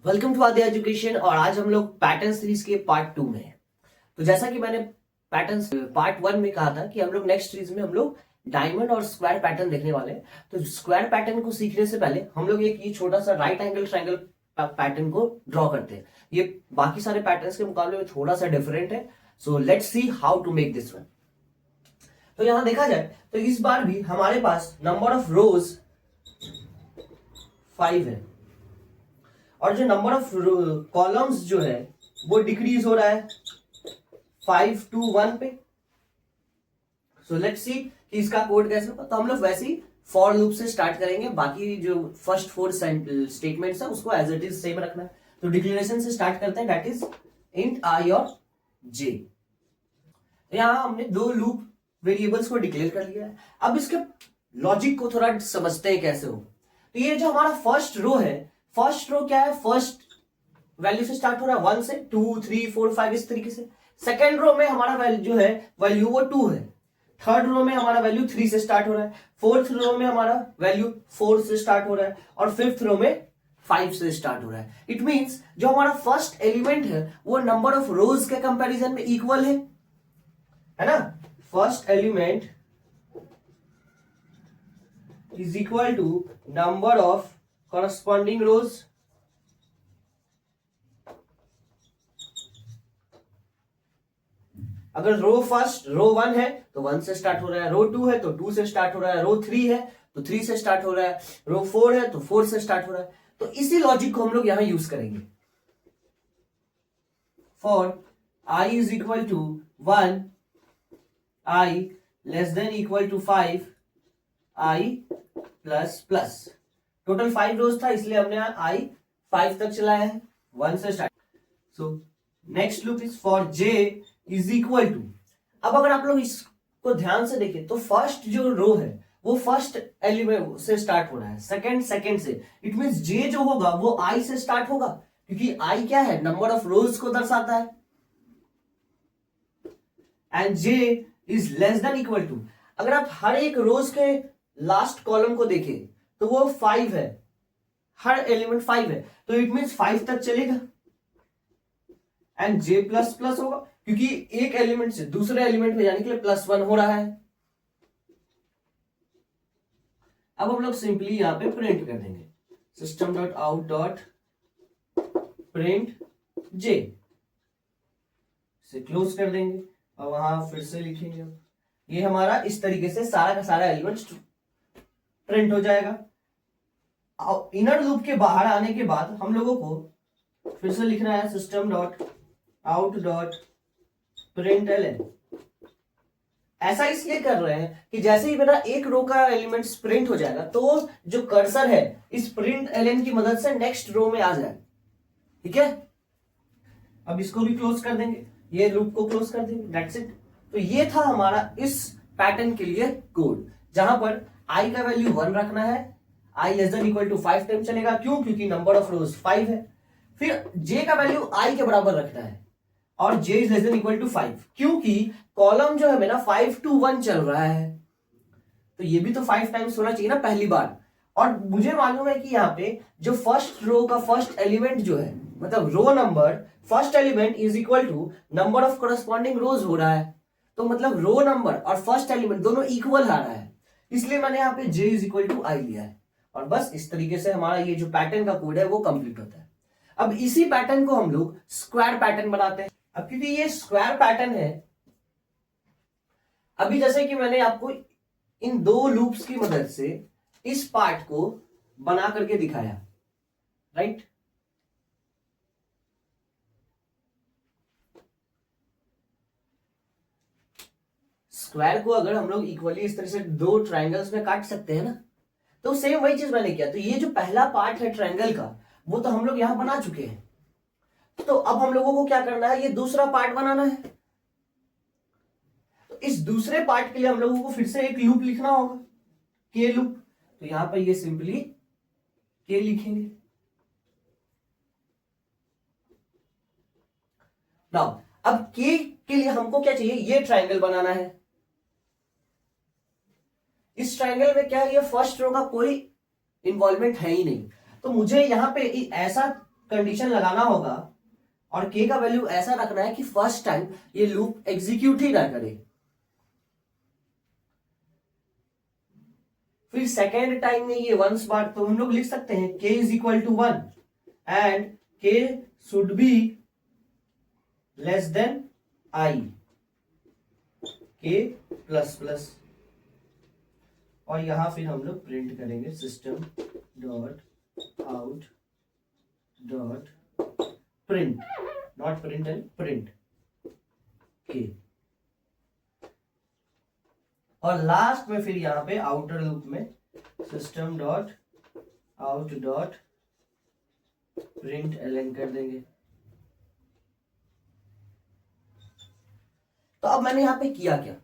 Welcome to आदि education. और आज हम लोग पैटर्न सीरीज के पार्ट 2 में हैं। तो जैसा कि मैंने पैटर्न पार्ट 1 में कहा था कि हम लोग नेक्स्ट सीरीज में हम लोग डायमंड और स्क्वायर पैटर्न देखने वाले हैं। तो स्क्वायर पैटर्न को सीखने से पहले हम लोग एक ये छोटा सा राइट एंगल ट्रायंगल पैटर्न को ड्रॉ करते हैं। ये बाकी सारे पैटर्न्स के मुकाबले में थोड़ा सा डिफरेंट है। So let's see how to make this one. तो यहां देखा जाए तो इस बार भी हमारे पास नंबर ऑफ रोज 5 है और जो नंबर ऑफ कॉलम्स जो है वो डिक्रीज हो रहा है 5 to 1 पे। सो लेट्स सी कि इसका कोड कैसे होगा। तो हम लोग वैसे ही फॉर लूप से स्टार्ट करेंगे। बाकी जो फर्स्ट 4 स्टेटमेंट्स है उसको एज इट इज सेम रखना है। तो डिक्लेरेशन से स्टार्ट करते हैं, दैट इज इंट आई और जे। यहां हमने दो लूप वेरिएबल्स को डिक्लेयर कर लिया है। अब इसके लॉजिक को थोड़ा समझते हैं कैसे हो। तो ये जो हमारा फर्स्ट रो है, फर्स्ट रो क्या है, फर्स्ट वैल्यू से स्टार्ट हो रहा है 1 से 2 3 4 5 इस तरीके से। सेकेंड रो में हमारा वैल्यू जो है वैल्यू वो 2 है। थर्ड रो में हमारा वैल्यू 3 से स्टार्ट हो रहा है। फोर्थ रो में हमारा वैल्यू 4 से स्टार्ट हो रहा है और फिफ्थ रो में 5 से स्टार्ट हो रहा है। इट मींस जो हमारा फर्स्ट एलिमेंट है वो नंबर ऑफ रोज के कंपैरिजन में इक्वल है ना। First element is equal to number of corresponding rows। अगर रो फर्स्ट रो 1 है तो 1 से स्टार्ट हो रहा है, रो 2 है तो 2 से स्टार्ट हो रहा है, रो 3 है तो 3 से स्टार्ट हो रहा है, रो 4 है तो 4 से स्टार्ट हो रहा है। तो इसी लॉजिक को हम लोग यहां यूज करेंगे। For i is equal to 1, i less than equal to 5, i plus plus. Total 5 rows था इसलिए हमने आई 5 तक चलाया है, 1 से start. So next loop is for j is equal to. अब अगर आप लोग इसको ध्यान से देखें तो फर्स्ट जो रो है वो फर्स्ट एलिमेंट से स्टार्ट हो रहा है, सेकंड से। इट मींस j जो होगा वो i से स्टार्ट होगा क्योंकि i क्या है, नंबर ऑफ रोज को दर्शाता है। And j is less than equal to. अगर आप हर एक रोज के लास्ट कॉलम को देखें तो वो 5 है, हर एलिमेंट 5 है तो इट मींस 5 तक चलेगा। एंड j प्लस प्लस होगा क्योंकि एक एलिमेंट से दूसरे एलिमेंट में जाने के लिए +1 हो रहा है। अब हम लोग सिंपली यहां पे प्रिंट कर देंगे system dot out dot print j से क्लोज कर देंगे और वहां फिर से लिखेंगे। ये हमारा इस तरीके से सारा का सारा एलिमेंट प्रिंट हो जाएगा। इनर लूप के बाहर आने के बाद हम लोगों को फिर से लिखना है system dot out dot print LN. ऐसा इसलिए कर रहे हैं कि जैसे ही मेरा एक रो का एलिमेंट प्रिंट हो जाएगा तो जो कर्सर है इस प्रिंट एलएन की मदद से नेक्स्ट रो में आ जाए। ठीक है, अब इसको भी क्लोज कर देंगे, ये लूप को क्लोज कर देंगे, दैट्स इट। तो ये था हमारा इस पैटर्न के लिए कोड, जहां पर i का वैल्यू 1 रखना है, i less than equal to 5 time चलेगा। क्यों? क्योंकि नंबर ऑफ रोज 5 है। फिर j का वैल्यू i के बराबर रखना है और j is less than equal to 5 क्योंकि कॉलम जो है मेरा 5 to 1 चल रहा है तो ये भी तो 5 टाइम्स होना चाहिए ना पहली बार। और मुझे मालूम है कि यहाँ पे जो फर्स्ट रो का फर्स्ट एलिमेंट जो है, मतलब row number first element is equal to number of corresponding rows हो रहा है। तो मतलब रो नंबर और फर्स्ट एलिमेंट दोनों इक्वल आ रहा है, इसलिए मैंने यहाँ पे j is equal to I लिया है। और बस इस तरीके से हमारा ये जो पैटर्न का कोड है वो कंप्लीट होता है। अब इसी पैटर्न को हम लोग स्क्वायर पैटर्न बनाते हैं। अब क्योंकि ये स्क्वायर पैटर्न है, अभी जैसे कि मैंने आपको इन दो लूप्स की मदद से इस पार्ट को बना करके दिखाया, राइट। स्क्वायर को अगर हम लोग इक्वली इस तरह से दो ट्रायंगल्स में काट सकते हैं ना, तो सेम वही चीज मैंने किया। तो ये जो पहला पार्ट है ट्रायंगल का वो तो हम लोग यहां बना चुके हैं। तो अब हम लोगों को क्या करना है, ये दूसरा पार्ट बनाना है। तो इस दूसरे पार्ट के लिए हम लोगों को फिर से एक लूप लिखना होगा, के लूप। तो यहां पर ये सिंपली के लिखेंगे। नाउ अब के लिए हमको क्या चाहिए, ये ट्रायंगल बनाना है। इस ट्रायंगल में क्या है, ये फर्स्ट रो का कोई इन्वॉल्वमेंट है ही नहीं। तो मुझे यहां पे ऐसा कंडीशन लगाना होगा और k का वैल्यू ऐसा रखना है कि फर्स्ट टाइम ये लूप एग्जीक्यूट ही ना करे, फिर सेकेंड टाइम में ये वंस बार, तो हम लोग लिख सकते हैं k is equal to 1 and k should be less than I, k plus plus, और यहां फिर हम लोग प्रिंट करेंगे system dot out dot print, not print and print k, और लास्ट में फिर यहां पे आउटर लूप में system dot out dot print ln कर देंगे। तो अब मैंने यहां पे किया क्या,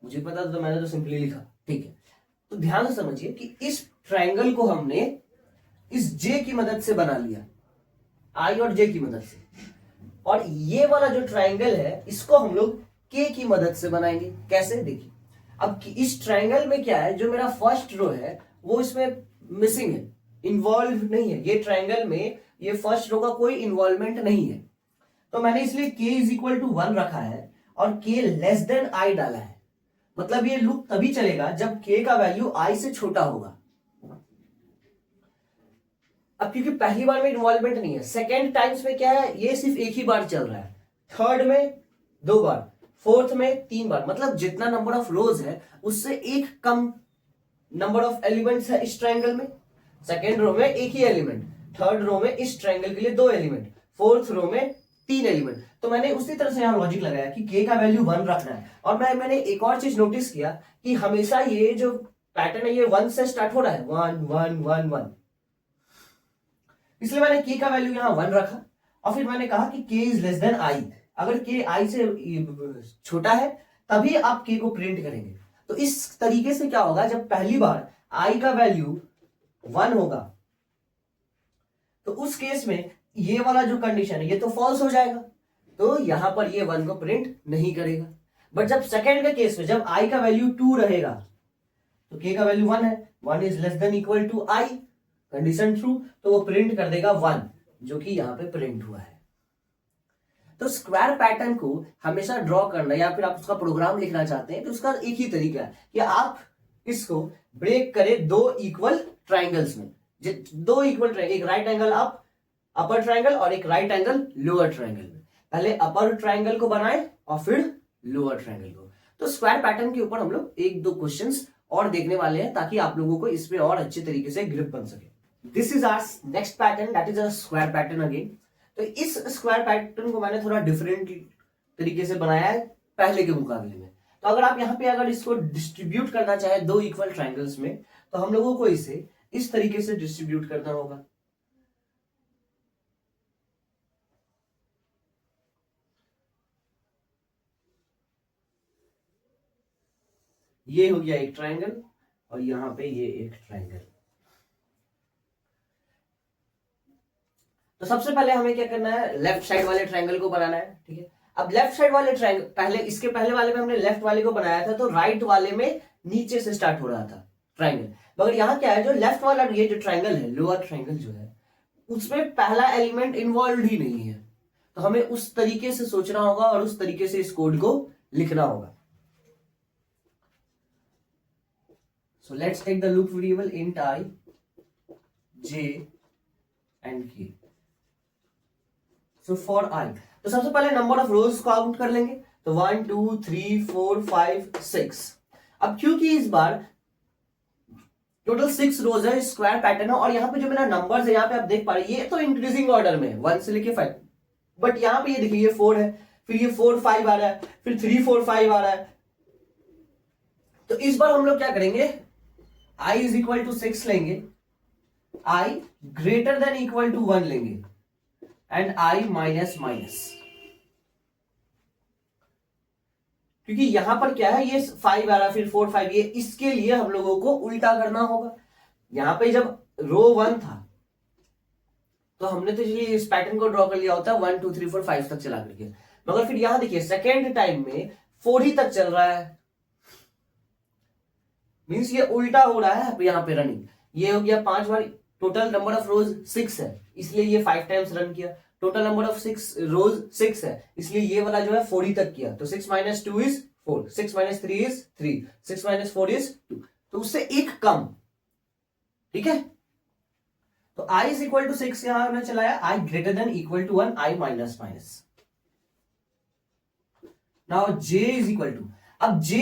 मुझे पता तो मैंने तो सिंपली लिखा, ठीक है। तो ध्यान से समझिए कि इस ट्रायंगल को हमने इस j की मदद से बना लिया, I और j की मदद से, और ये वाला जो ट्रायंगल है इसको हम लोग k की मदद से बनाएंगे। कैसे, देखिए अब इस ट्रायंगल में क्या है, जो मेरा फर्स्ट रो है वो इसमें मिसिंग है, इन्वॉल्व नहीं है, ये ट्रायंगल में ये फर्स्ट रो का कोई इन्वॉल्वमेंट नहीं है, तो मैंने इसलिए k इज इक्वल टू 1 रखा है और k लेस देन I डाला है। मतलब ये लूप तभी चलेगा जब k का वैल्यू I से छोटा होगा। अब क्योंकि पहली बार में इन्वॉल्वमेंट नहीं है, सेकेंड टाइम्स में क्या है, ये सिर्फ एक ही बार चल रहा है, थर्ड में 2 बार, फोर्थ में 3 बार, मतलब जितना नंबर ऑफ रोज है उससे एक कम नंबर ऑफ एलिमेंट्स है इस ट्रायंगल में। सेकेंड रो में एक ही एलिमेंट, थर्ड रो में इस ट्रायंगल के लिए 2 एलिमेंट, फोर्थ रो में 3 एलिमेंट। तो मैंने उसी तरह से यहां लॉजिक लगाया कि k का वैल्यू 1 रखना है। और मैंने एक और चीज नोटिस किया कि हमेशा ये जो पैटर्न है ये 1 से स्टार्ट हो रहा है, 1 1 1 1, इसलिए मैंने k का वैल्यू यहां 1 रखा और फिर मैंने कहा कि k is less than I। अगर k I से छोटा है तभी आप k को प्रिंट करेंगे। तो इस तरीके से क्या होगा, जब पहली बार I का वैल्यू 1 होगा तो उस केस में ये वाला जो कंडीशन है ये तो फॉल्स हो जाएगा, तो यहां पर ये 1 को प्रिंट नहीं करेगा। बट जब सेकेंड के केस में जब I का वैल्यू 2 रहेगा तो k का वैल्यू 1 है, 1 is less than equal to I, condition true, तो वो प्रिंट कर देगा 1, जो कि यहां पे प्रिंट हुआ है। तो स्क्वायर पैटर्न को हमेशा ड्रॉ करना या फिर आप उसका प्रोग्राम लिखना चाहते हैं तो उसका एक ही तरीका है कि आप इसको ब्रेक करें 2 इक्वल ट्राइंगल्स में, 2 इक्वल ट्राइंगल, एक राइट एंगल अप अपर ट्राइंगल और एक राइट एंगल लोअर ट्राइंगल में। पहले अपर ट्राइंगल को बनाएं और फिर लोअर ट्राइंगल को। तो स्क्वायर पैटर्न के ऊपर हम लोग 1-2 क्वेश्चंस और देखने वाले हैं ताकि आप लोगों को इसमें और अच्छे तरीके से ग्रिप बन सके। This is our next pattern, that is a square pattern again. तो इस स्क्वायर पैटर्न को मैंने थोड़ा डिफरेंट तरीके से बनाया है पहले के मुकाबले में। तो अगर आप यहाँ पे अगर इसको डिस्ट्रीब्यूट करना चाहे 2 इक्वल ट्राइंगल्स में तो हम लोगों को इसे इस तरीके से डिस्ट्रीब्यूट करना होगा। ये हो गया एक ट्राइंगल और यहां पे ये एक ट्राइंगल। तो सबसे पहले हमें क्या करना है, लेफ्ट साइड वाले ट्राइंगल को बनाना है, ठीक है। अब लेफ्ट साइड वाले ट्राइंगल, पहले इसके पहले वाले में हमने लेफ्ट वाले को बनाया था तो राइट वाले में नीचे से स्टार्ट हो रहा था ट्राइंगल, मगर यहाँ क्या है, जो लेफ्ट वाला ये जो ट्राइंगल है, लोअर ट्राइंगल जो है, उसमें पहला एलिमेंट इन्वॉल्व ही नहीं है। तो हमें उस तरीके से सोचना होगा और उस तरीके से इस कोड को लिखना होगा। So let's take the loop variable int I, j and k. So for I, तो सबसे पहले नंबर ऑफ रोज को काउंट कर लेंगे, तो 1 2 3 4 5 6। अब क्योंकि इस बार टोटल 6 रोज है, स्क्वायर पैटर्न है, और यहाँ पे जो मेरा नंबर्स है यहाँ पे आप देख पा रहे हैं ये तो इंक्रीजिंग ऑर्डर में 1 से लेके 5, बट यहाँ पे ये देखिए ये 4 है, फिर ये 4 5 आ रहा है, फिर 3 4 5 आ रहा है। तो इस बार हम लोग क्या करेंगे, I इज इक्वल टू 6 लेंगे, I greater than equal to 1 लेंगे एंड I माइनस माइनस, क्योंकि यहां पर क्या है ये 5 आ रहा फिर 4 5, ये इसके लिए हम लोगों को उल्टा करना होगा। यहां पे जब रो 1 था तो हमने तो चलिए इस पैटर्न को ड्रॉ कर लिया होता 1 2 3 4 5 तक चला करके, मगर फिर यहां देखिए सेकेंड टाइम में 4 ही तक चल रहा है, मींस ये उल्टा हो रहा है यहाँ पे रनिंग। ये हो गया 5 बार, टोटल नंबर ऑफ रोज 6 है, इसलिए ये 5 टाइम्स रन किया। टोटल नंबर ऑफ 6 रोज 6 है, इसलिए ये वाला जो है 4 ही तक किया। तो 6 - 2 इज 4, 6 - 3 इज 3, 6 - 4 इज 2, तो उससे एक कम। ठीक है, तो i इज इक्वल टू 6 यहां हमने चलाया, i greater than equal to 1, i minus minus. Now j is equal to, अब j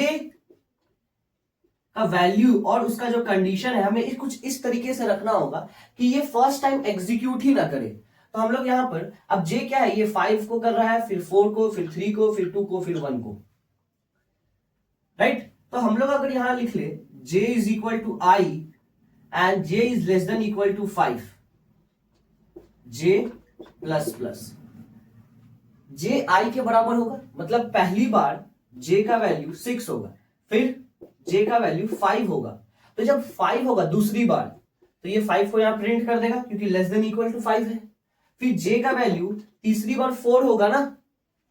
का वैल्यू और उसका जो कंडीशन है हमें कुछ इस तरीके से रखना होगा कि ये फर्स्ट टाइम एग्जीक्यूट ही ना करे। तो हम लोग यहां पर, अब j क्या है, ये 5 को कर रहा है, फिर 4 को, फिर 3 को, फिर 2 को, फिर 1 को, राइट। तो हम लोग अगर यहां लिख ले j is equal to i and j is less than equal to 5, j plus plus j i के बराबर होगा, मतलब पहली बार j का वैल्यू 6 होगा, फिर j का वैल्यू 5 होगा। तो जब 5 होगा दूसरी बार, तो ये 5 को यहां प्रिंट कर देगा क्योंकि लेस देन इक्वल टू 5 है। फिर j का वैल्यू तीसरी बार 4 होगा ना,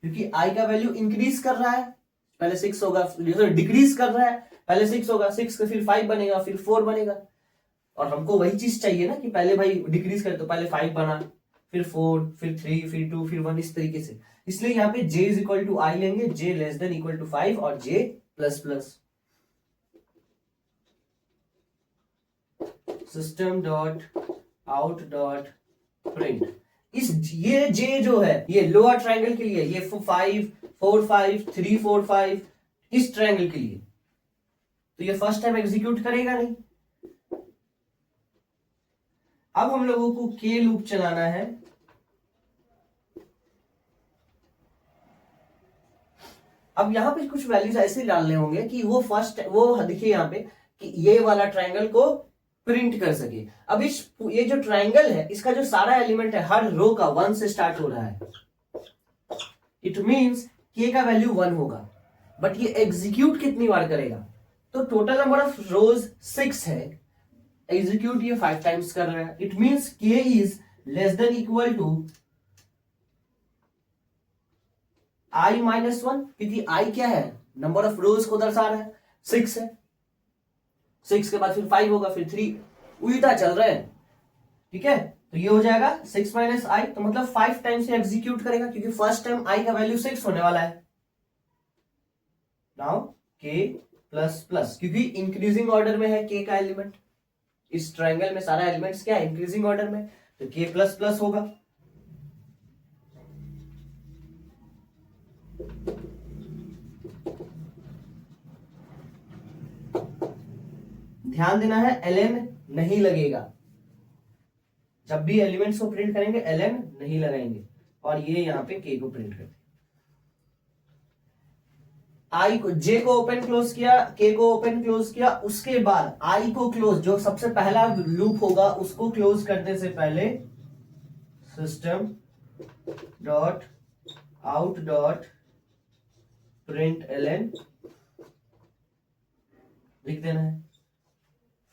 क्योंकि i का वैल्यू इंक्रीज कर रहा है, पहले 6 होगा, डिक्रीज कर रहा है, पहले 6 होगा, 6 का फिर 5 बनेगा, फिर 4 बनेगा। और हमको वही चीज चाहिए ना कि पहले भाई डिक्रीज करे, तो पहले 5 बना, फिर 4, फिर 3, फिर 2, फिर 1, इस तरीके से। इसलिए यहाँ पे j is equal to I लेंगे, j less than equal to 5 और j plus plus. System dot out dot print, इस ये j जो है ये लोअर ट्रायंगल के लिए, ये 5 4 5 3 4 5 इस ट्रायंगल के लिए, तो ये फर्स्ट टाइम एग्जीक्यूट करेगा नहीं। अब हम लोगों को के लूप चलाना है। अब यहां पे कुछ वैल्यूज ऐसे डालने होंगे कि वो फर्स्ट, वो देखिए यहां पे कि ये वाला ट्रायंगल को प्रिंट कर सके। अब ये जो ट्रायंगल है इसका जो सारा एलिमेंट है हर रो का 1 से स्टार्ट हो रहा है, इट मींस के का वैल्यू 1 होगा, बट ये एग्जीक्यूट कितनी बार करेगा, तो टोटल नंबर ऑफ रोज 6 है, एग्जीक्यूट ये 5 टाइम्स कर रहा है। It means k is less than equal to i minus 1, क्योंकि i क्या है, नंबर ऑफ रोज को दर्शा रहा है, 6 है, 6 के बाद फिर 5 होगा, फिर 3, उल्टा चल रहा है। ठीक है, तो ये हो जाएगा 6 माइनस आई, तो मतलब 5 टाइम्स एग्जीक्यूट करेगा, क्योंकि फर्स्ट टाइम i का वैल्यू 6 होने वाला है। नाउ k प्लस प्लस, क्योंकि इंक्रीजिंग ऑर्डर में है k का एलिमेंट, इस ट्रायंगल में सारा एलिमेंट्स क्या है, इंक्रीजिंग ऑर्डर में, तो k प्लस प्लस होगा। ध्यान देना है ln नहीं लगेगा, जब भी एलिमेंट्स को प्रिंट करेंगे ln नहीं लगाएंगे, और ये यहां पे k को प्रिंट करते, i को, j को ओपन क्लोज किया, k को ओपन क्लोज किया, उसके बाद i को क्लोज, जो सबसे पहला लूप होगा उसको क्लोज करने से पहले system dot out dot print ln लिख देना है,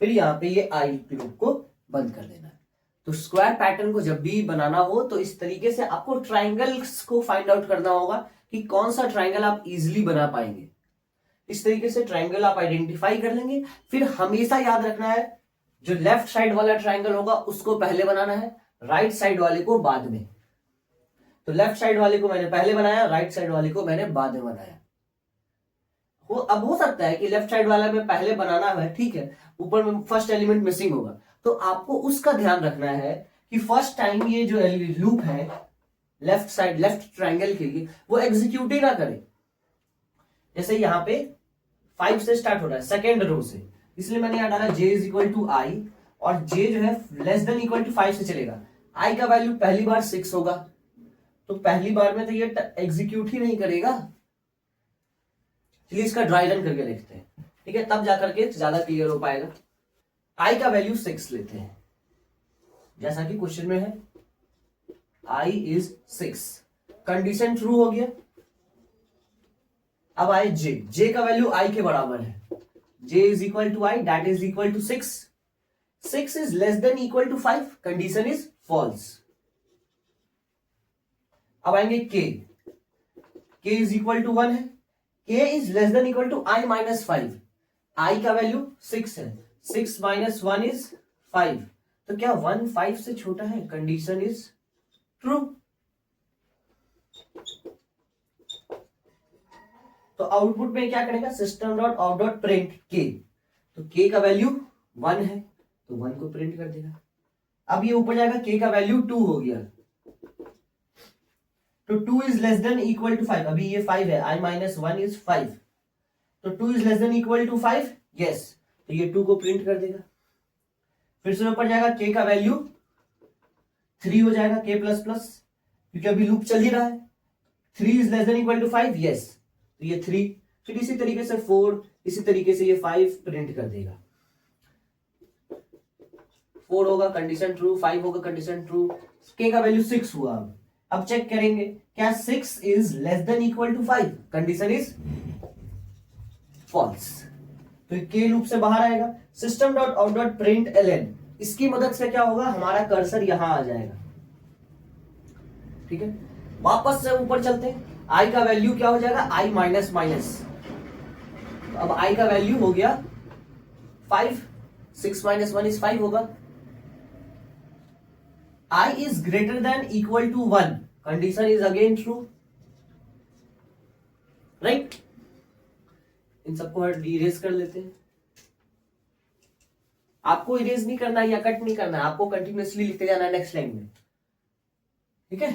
फिर यहां पे ये आई लूप को बंद कर देना है। तो स्क्वायर पैटर्न को जब भी बनाना हो तो इस तरीके से आपको ट्रायंगल्स को फाइंड आउट करना होगा कि कौन सा ट्रायंगल आप इजीली बना पाएंगे। इस तरीके से ट्रायंगल आप आइडेंटिफाई कर लेंगे। फिर हमेशा याद रखना है जो लेफ्ट साइड वाला ट्रायंगल होगा उसको पहले बनाना है, राइट साइड वाले को बाद में। तो लेफ्ट साइड वाले को मैंने पहले बनाया, राइट साइड वाले को मैंने बाद में बनाया। अब हो सकता है कि लेफ्ट साइड वाला में पहले बनाना है, ठीक है, ऊपर में फर्स्ट एलिमेंट मिसिंग होगा, तो आपको उसका ध्यान रखना है कि फर्स्ट टाइम ये जो लूप है लेफ्ट साइड, लेफ्ट ट्रायंगल के लिए, वो एग्जीक्यूट ही ना करे। जैसे यहां पे 5 से स्टार्ट हो रहा है सेकेंड रो से, इसलिए मैंने यहां डाला j इज इक्वल टू आई, और j जो है लेस देन इक्वल टू 5 से चलेगा। i का वैल्यू पहली बार 6 होगा, तो पहली बार में तो ये एग्जीक्यूट ही नहीं करेगा। चलिए इसका ड्राई रन करके देखते हैं, ठीक है, तब जाकर के ज्यादा क्लियर हो पाएगा। i का वैल्यू 6 लेते हैं, जैसा कि क्वेश्चन में है, i इज 6, कंडीशन ट्रू हो गया। अब आए j का वैल्यू i के बराबर है, j is equal to I, that is equal to 6, 6 is less than equal to 5, condition is false. अब आएंगे k इज इक्वल टू 1 है, k is less than equal to i minus 5, i का value 6 है, 6 minus 1 is 5, तो क्या 1 5 से छोटा है? Condition is true. तो आउटपुट में क्या करेगा? System dot out dot print के, तो के का वैल्यू 1 है तो 1 को प्रिंट कर देगा। अब ये ऊपर जाएगा, के का वैल्यू 2 हो गया, तो 2 is less than equal to 5। अभी ये 5 है, i माइनस 1 इज 5, तो 2 is less than equal to 5, yes, तो ये 2 को प्रिंट कर देगा। फिर से ऊपर जाएगा, के का वैल्यू 3 हो जाएगा, के प्लस प्लस, क्योंकि अभी लूप चल ही रहा है। 3 is less than equal to 5, yes, तो ये 3, फिर इसी तरीके से 4, इसी तरीके से ये 5 प्रिंट कर देगा। 4 होगा कंडीशन ट्रू, 5 होगा कंडीशन ट्रू, के का वैल्यू 6 हुआ। अब चेक करेंगे, क्या 6 is less than equal to 5? Condition is false, तो के लूप से बाहर आएगा। System dot out dot print LN, इसकी मदद से क्या होगा? हमारा कर्सर यहां आ जाएगा, ठीक है। वापस से ऊपर चलते हैं, आई का वैल्यू क्या हो जाएगा? आई माइनस माइनस, अब आई का वैल्यू हो गया 5, 6 माइनस 1 इज 5 होगा। I is greater than equal to 1, condition is again true, right? इन सबको इरेज कर लेते हैं। आपको इरेज नहीं करना है या कट नहीं करना है, आपको कंटिन्यूअसली लिखते जाना है नेक्स्ट लाइन में, ठीक है।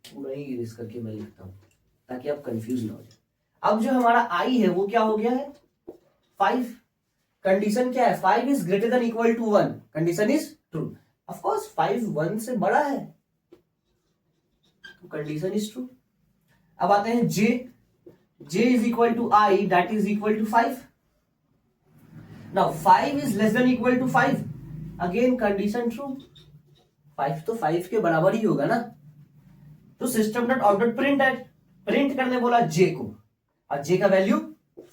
पूरा ही इरेज करके मैं लिखता हूं ताकि आप कंफ्यूज ना हो जाए। अब जो हमारा I है वो क्या हो गया है? 5। कंडीशन क्या है? 5 is greater than equal to 1, condition is true. Of course 5 1 से बड़ा है, तो कंडीशन इज ट्रू। अब आते हैं j, j is equal to i that is equal to 5। Now 5 is less than equal to 5, again condition true. 5 तो 5 के बराबर ही होगा ना, तो system dot out dot print है, प्रिंट करने बोला j को, और j का वैल्यू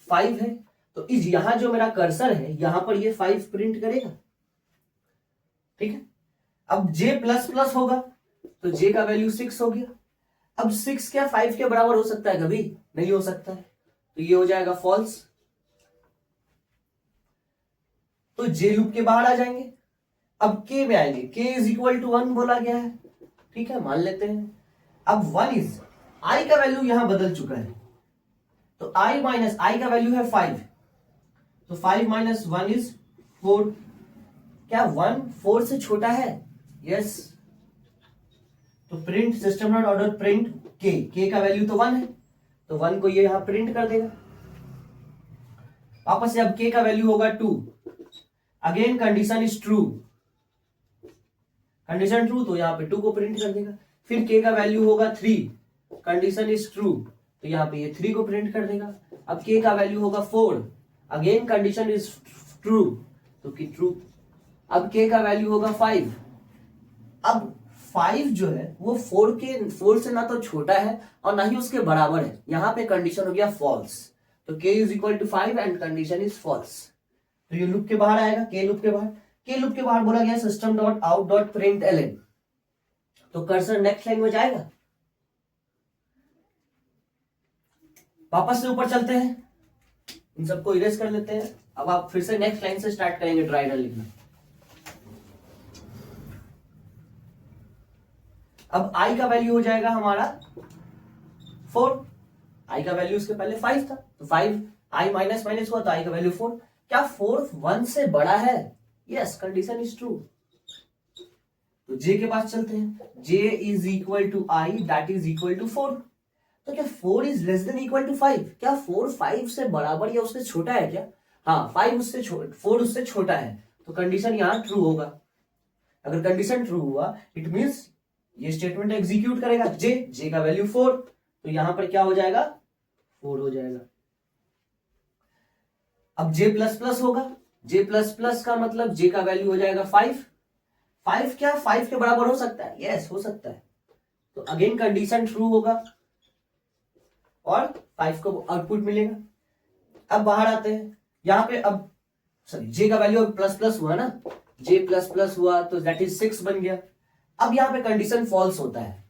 5 है, तो इस यहां जो मेरा कर्सर है यहां पर ये 5 प्रिंट करेगा, ठीक है। अब j प्लस प्लस होगा तो j का वैल्यू 6 हो गया। अब 6 क्या 5 के बराबर हो सकता है? कभी नहीं हो सकता है, तो ये हो जाएगा फॉल्स। तो j लूप के बाहर आ जाएंगे, अब k में आएंगे, k इज इक्वल टू 1 बोला गया है, ठीक है, मान लेते हैं। अब 1 इज, i का वैल्यू यहां बदल चुका है, तो i माइनस i का वैल्यू है 5, तो 5 माइनस 1 इज 4। क्या 1 4 से छोटा है? यस, तो print system dot out dot print के का वैल्यू तो 1 है, तो 1 को ये यहां प्रिंट कर देगा। वापस से अब के का वैल्यू होगा 2, again condition is true, condition true तो यहां पे 2 को प्रिंट कर देगा। फिर के का वैल्यू होगा 3, कंडीशन इज ट्रू, तो यहां पे ये 3 को प्रिंट कर देगा। अब के का वैल्यू होगा 4, अगेन कंडीशन इज ट्रू, तो कि ट्रू। अब के का वैल्यू होगा 5, अब 5 जो है वो 4 से ना तो छोटा है और ना ही उसके बराबर है, यहां पे कंडीशन हो गया फॉल्स, तो k is equal to 5 and condition is false, तो ये लूप के बाहर आएगा। के लूप के बाहर बोला गया system dot out dot print LN, तो कर्सर नेक्स्ट लाइन में जाएगा। वापस से ऊपर चलते हैं, इन सबको इरेज कर लेते हैं। अब आप फिर से नेक्स्ट लाइन से स्टार्ट करेंगे ड्राई रन लिखना। अब i का वैल्यू हो जाएगा हमारा 4, i का वैल्यू उसके पहले 5 था, तो 5 i माइनस माइनस हुआ तो i का वैल्यू 4। क्या 4 1 से बड़ा है? Yes, condition is true. तो j के पास चलते हैं, j is equal to i that is equal to 4, तो क्या 4 is less than equal to 5? क्या 4 5 से बराबर या उससे छोटा है क्या? हाँ, 4 उससे छोटा है, तो कंडीशन यहां ट्रू होगा। अगर कंडीशन ट्रू हुआ इट मींस ये स्टेटमेंट एग्जीक्यूट करेगा। जे का वैल्यू 4, तो यहां पर क्या हो जाएगा? 4 हो जाएगा। अब जे प्लस प्लस होगा, जे प्लस प्लस का मतलब जे का वैल्यू हो जाएगा 5। 5 क्या 5 के बराबर हो सकता है? यस, हो सकता है, तो अगेन कंडीशन ट्रू होगा और 5 को आउटपुट मिलेगा। अब बाहर आते हैं, यहां पे अब सॉरी जे का वैल्यू प्लस प्लस हुआ ना, जे प्लस प्लस हुआ तो दैट इज 6 बन गया। अब यहां पे कंडीशन फॉल्स होता है।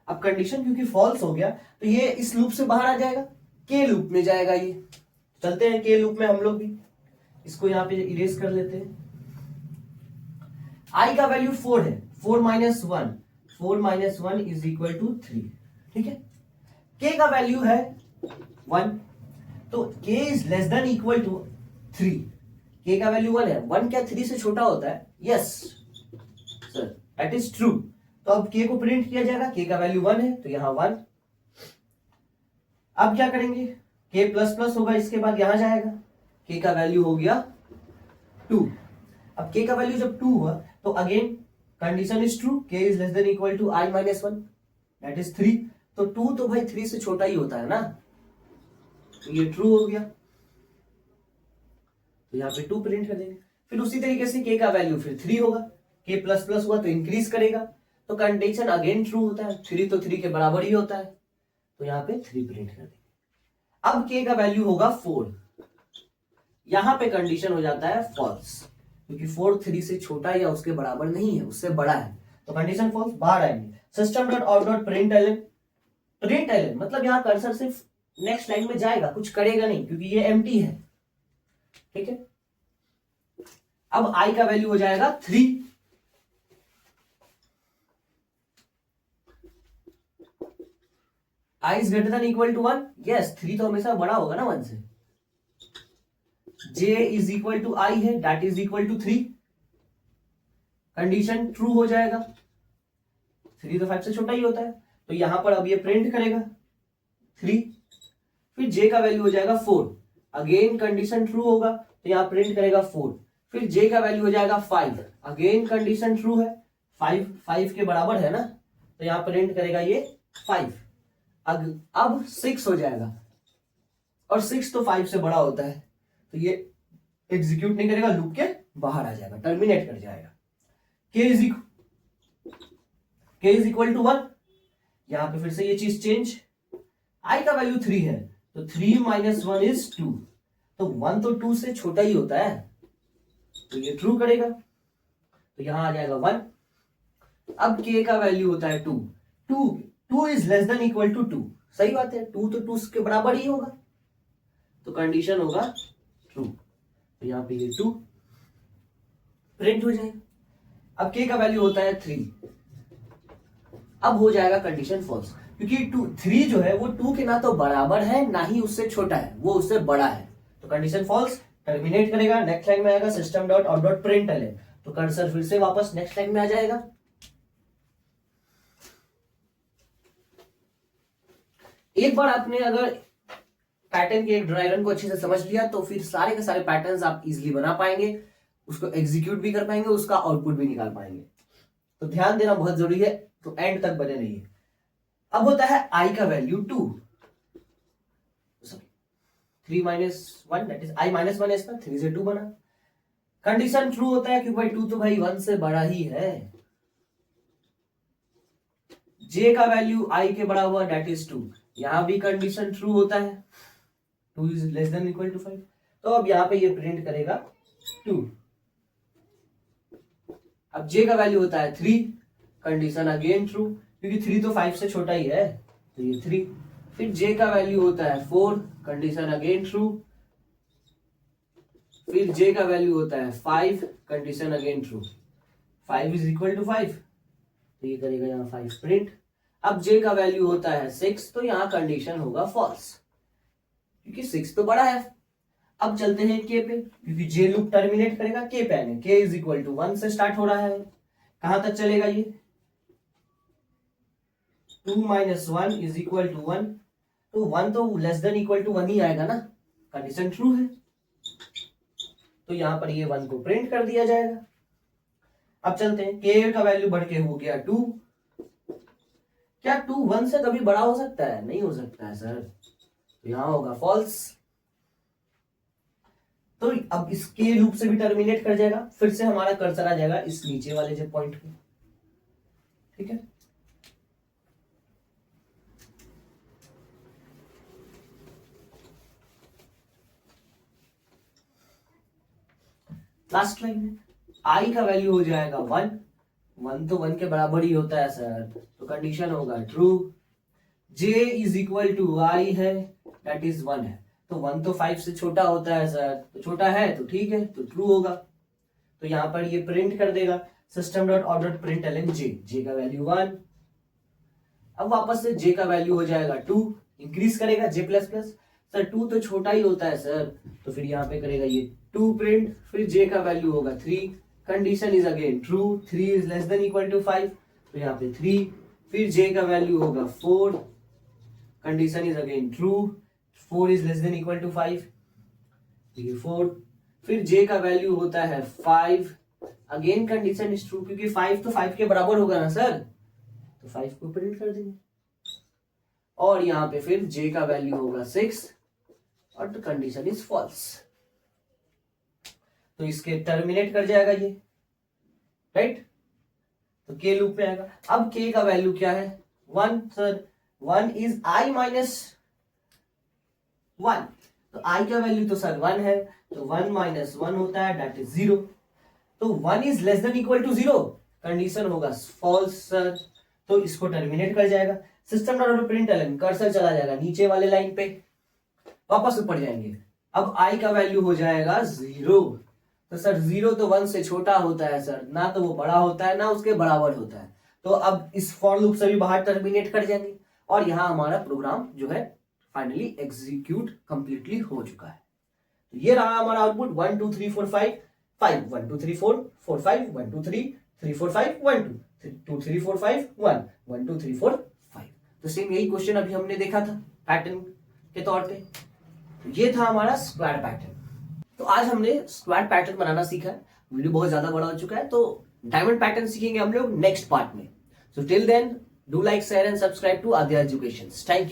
अब कंडीशन क्योंकि फॉल्स हो गया तो ये इस लूप से बाहर आ जाएगा, के लूप में जाएगा। ये चलते हैं के लूप में हम लोग भी। इसको यहाँ पे इरेज कर लेते हैं। आई का वैल्यू 4 है, 4 माइनस 1 इज इक्वल टू 3। ठीक है, के का वैल्यू है 1, तो k is less than equal to 3। K का वैल्यू 1 है, 1 क्या 3 से छोटा होता है? Yes sir, that is true. तो अब के को प्रिंट किया जाएगा, के का वैल्यू 1 है तो यहां 1। अब क्या करेंगे, के प्लस प्लस होगा, इसके बाद यहां जाएगा, के का वैल्यू हो गया 2। अब के का वैल्यू जब 2 हुआ तो again condition is true, k is less than equal to I minus 1 that is 3। तो 2 तो भाई 3 से छोटा ही होता है ना, तो ये ट्रू हो गया, तो यहाँ पे 2 प्रिंट कर देंगे। फिर उसी तरीके से के का वैल्यू फिर 3 होगा, के प्लस प्लस हुआ तो इंक्रीज करेगा, तो कंडीशन अगेन ट्रू होता है, 3 तो 3 के बराबर ही होता है, तो यहाँ पे 3 प्रिंट कर देंगे। अब के का वैल्यू होगा 4, यहां पे कंडीशन हो जाता है फॉल्स, क्योंकि 4 3 से छोटा या उसके बराबर नहीं है, उससे बड़ा है, तो कंडीशन फॉल्स, बाहर आएंगे। System dot out dot print LN मतलब यहां कर्सर सिर्फ नेक्स्ट लाइन में जाएगा, कुछ करेगा नहीं, क्योंकि ये एम्प्टी है। ठीक है, अब आई का वैल्यू हो जाएगा 3। I is greater than equal to 1, yes 3 तो हमेशा बड़ा होगा ना 1 से। j is equal to I है, that is equal to 3, condition true हो जाएगा, 3 तो 5 से छोटा ही होता है, तो यहां पर अब ये प्रिंट करेगा 3। फिर j का वैल्यू हो जाएगा 4, अगेन कंडीशन ट्रू होगा, तो यहां प्रिंट करेगा 4। फिर j का वैल्यू हो जाएगा 5, अगेन कंडीशन ट्रू है, 5 के बराबर है ना, तो यहां प्रिंट करेगा ये 5। अब 6 हो जाएगा, और 6 तो 5 से बड़ा होता है, तो ये एग्जीक्यूट नहीं करेगा, लूप के बाहर आ जाएगा, टर्मिनेट कर जाएगा। k इज इक्वल टू 1, यहां पे फिर से ये चीज चेंज, i का वैल्यू 3 है, तो 3 माइनस 1 इज 2, तो 1 तो 2 से छोटा ही होता है, तो ये ट्रू करेगा, तो यहां आ जाएगा 1। अब k का वैल्यू होता है 2 is less than equal to 2, सही बात है, 2 तो 2 के बराबर ही होगा, तो कंडीशन होगा ट्रू, तो यहां पे ये 2 प्रिंट हो जाएगा। अब k का वैल्यू होता है 3, अब हो जाएगा कंडीशन फॉल्स, क्योंकि 3 जो है वो 2 के ना तो बराबर है ना ही उससे छोटा है, वो उससे बड़ा है, तो कंडीशन फॉल्स, टर्मिनेट करेगा। नेक्स्ट लाइन में आएगा system dot out dot print LN, तो कर्सर फिर से वापस नेक्स्ट लाइन में आ जाएगा। एक बार आपने अगर पैटर्न के एक ड्राइवन को अच्छे से समझ लिया तो फिर सारे के सारे पैटर्न्स आप इजीली बना पाएंगे, उसको एग्जीक्यूट भी कर पाएंगे, उसका आउटपुट भी निकाल पाएंगे, तो ध्यान देना बहुत जरूरी है, तो एंड तक बने रहिए। अब होता है आई का value 2, 3 minus 1 that is I minus 1 है, इसका 3 से 2 बना, कंडीशन ट्रू होता है, क्योंकि भाई 2 तो भाई 1 से बड़ा ही है। j का वैल्यू i के बड़ा हुआ दैट इज 2, यहां भी कंडीशन ट्रू होता है, 2 is less than equal to 5, तो अब यहां पे ये प्रिंट करेगा 2। अब j का वैल्यू होता है 3, कंडीशन अगेन ट्रू, क्योंकि 3 तो 5 से छोटा ही है, तो ये 3। फिर j का वैल्यू होता है 4, कंडीशन अगेन ट्रू। फिर j का वैल्यू होता है 5, condition again true, 5 is equal to 5, तो ये करेगा यहाँ 5 प्रिंट। अब j का वैल्यू होता है 6, तो यहाँ कंडीशन होगा फॉल्स, क्योंकि 6 तो बड़ा है। अब चलते हैं k पे, क्योंकि j लूप टर्मिनेट करेगा k पे आने, k इज इक्वल टू 1 से स्टार्ट हो रहा है, कहां तक चलेगा ये 2 माइनस 1 इज इक्वल टू 1, तो 1 तो लेस देन इक्वल टू 1 ही आएगा ना, कंडीशन ट्रू है, तो यहां पर ये 1 को प्रिंट कर दिया जाएगा। अब चलते हैं, k का वैल्यू बढ़ के हो गया 2, क्या 2 1 से कभी बड़ा हो सकता है? नहीं हो सकता है सर, तो यहां होगा फॉल्स, तो अब इसके लूप से भी टर्मिनेट कर जाएगा, फिर से हमारा कर्सर आ जाएगा इस नीचे वाले जो पॉइंट पे, ठीक है। लास्ट लाइन में i का वैल्यू हो जाएगा 1, 1 तो 1 के बराबर ही होता है सर, तो कंडीशन होगा true. j is equal to i है, दैट इज 1 है, तो 1 तो 5 से छोटा होता है सर, तो छोटा है तो ठीक है, तो ट्रू होगा। तो यहाँ पर ये प्रिंट कर देगा system dot out dot print Elon J, J का वैल्यू 1। अब वापस से जे का वैल्यू हो जाएगा 2, इंक्रीज करेगा जे प्लस प्लस। सर 2 तो छोटा ही होता है सर, तो फिर यहाँ पे करेगा ये 2 प्रिंट, फिर जे का वैल्यू होगा 3, condition is again true, 3 is less than equal to 5, तो यहाँ पे 3, फिर जे का वैल्यू होगा 4, condition is again true, 4 is less than equal to 5, ये 4, फिर जे का वैल्यू होता है 5, अगेन कंडीशन इज ट्रू, क्योंकि 5 तो 5 के बराबर होगा ना सर, तो 5 को प्रिंट कर देंगे। और यहाँ पे फिर जे का वैल्यू होगा 6 और तो कंडीशन इज फॉल्स, तो इसके टर्मिनेट कर जाएगा ये, राइट। तो के लूप में आएगा। अब के का वैल्यू क्या है? 1 सर, 1 इज आई माइनस 1, तो आई का वैल्यू तो सर 1 है, तो 1 माइनस 1 होता है, दैट इज 0। तो 1 is less than equal to 0, condition होगा फॉल्स सर, तो इसको टर्मिनेट कर जाएगा। System dot print LN, cursor चला जाएगा नीचे वाले लाइन पे, वापस ऊपर जाएंगे। अब आई का वैल्यू हो जाएगा 0, तो सर 0 तो 1 से छोटा होता है सर, ना तो वो बड़ा होता है ना उसके बराबर होता है, तो अब इस फॉर लूप से भी बाहर टर्मिनेट कर जाएंगे और यहां हमारा प्रोग्राम जो है फाइनली एग्जीक्यूट कंप्लीटली हो चुका है। तो ये रहा हमारा आउटपुट 1 2 3 4 5 5 1 2 3 4 4 5 1 2 3 3 4 5 1 2 2 3 4 5 1 1 2 3 4 5। तो सेम यही क्वेश्चन अभी हमने देखा था पैटर्न के तौर पे। तो ये था हमारा स्क्वायर पैटर्न। तो आज हमने स्क्वायर पैटर्न बनाना सीखा है। वीडियो बहुत ज्यादा बड़ा हो चुका है, तो डायमंड पैटर्न सीखेंगे हम लोग नेक्स्ट पार्ट में। So till then do like share and subscribe to Aadya education. Thank you.